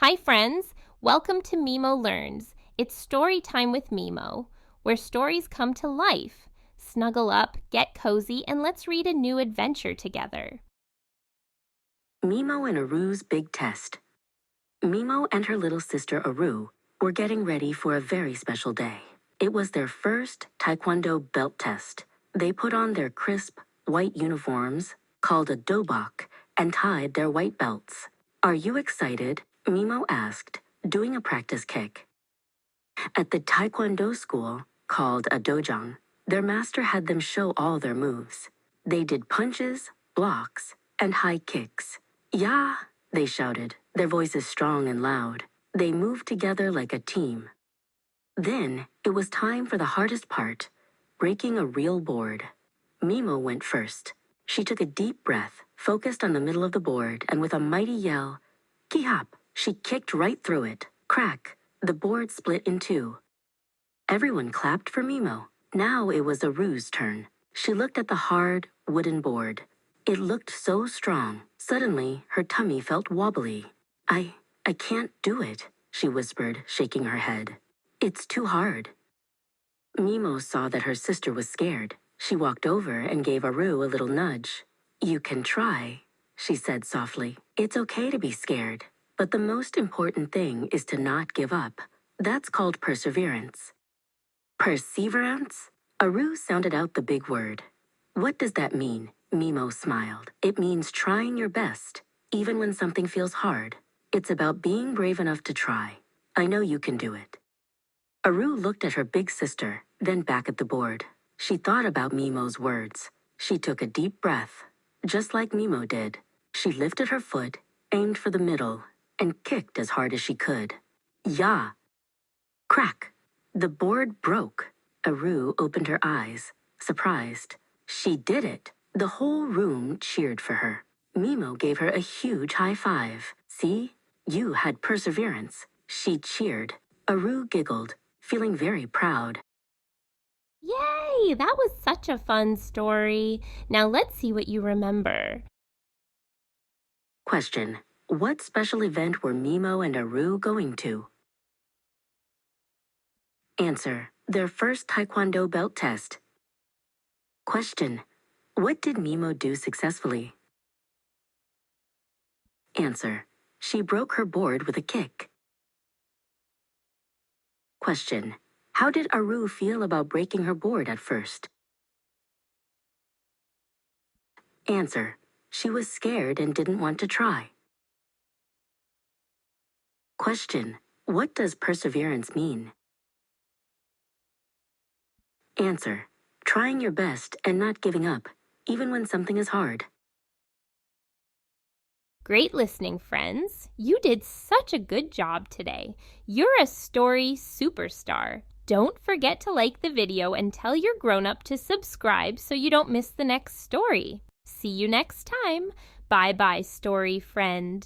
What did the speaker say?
Hi friends, welcome to Meemo Learns. It's story time with Meemo, where stories come to life. Snuggle up, get cozy, and let's read a new adventure together. Meemo and Aaroo's Big Test. Meemo and her little sister Aaroo were getting ready for a very special day. It was their first Taekwondo belt test. They put on their crisp, white uniforms, called a dobok, and tied their white belts. "Are you excited?" Meemo asked, doing a practice kick. At the Taekwondo school, called a dojang, their master had them show all their moves. They did punches, blocks, and high kicks. "Yeah!" they shouted, their voices strong and loud. They moved together like a team. Then it was time for the hardest part, breaking a real board. Meemo went first. She took a deep breath, focused on the middle of the board, and with a mighty yell, "Ki-hop!" she kicked right through it. Crack! The board split in two. Everyone clapped for Meemo. Now it was Aroo's turn. She looked at the hard, wooden board. It looked so strong. Suddenly, her tummy felt wobbly. I can't do it," she whispered, shaking her head. "It's too hard." Meemo saw that her sister was scared. She walked over and gave Aaroo a little nudge. "You can try," she said softly. "It's okay to be scared, but the most important thing is to not give up. That's called perseverance." Perseverance? Aaroo sounded out the big word. "What does that mean?" Meemo smiled. "It means trying your best, even when something feels hard. It's about being brave enough to try. I know you can do it." Aaroo looked at her big sister, then back at the board. She thought about Meemo's words. She took a deep breath, just like Meemo did. She lifted her foot, aimed for the middle, and kicked as hard as she could. "Yeah!" Crack! The board broke. Aaroo opened her eyes, surprised. She did it. The whole room cheered for her. Meemo gave her a huge high five. "See? You had perseverance." She cheered. Aaroo giggled, feeling very proud. Yay! That was such a fun story. Now let's see what you remember. Question: what special event were Meemo and Aaroo going to? Answer: their first Taekwondo belt test. Question: what did Meemo do successfully? Answer: she broke her board with a kick. Question: how did Aaroo feel about breaking her board at first? Answer: she was scared and didn't want to try. Question: what does perseverance mean? Answer: trying your best and not giving up, even when something is hard. Great listening, friends. You did such a good job today. You're a story superstar. Don't forget to like the video and tell your grown-up to subscribe so you don't miss the next story. See you next time. Bye-bye, story friend.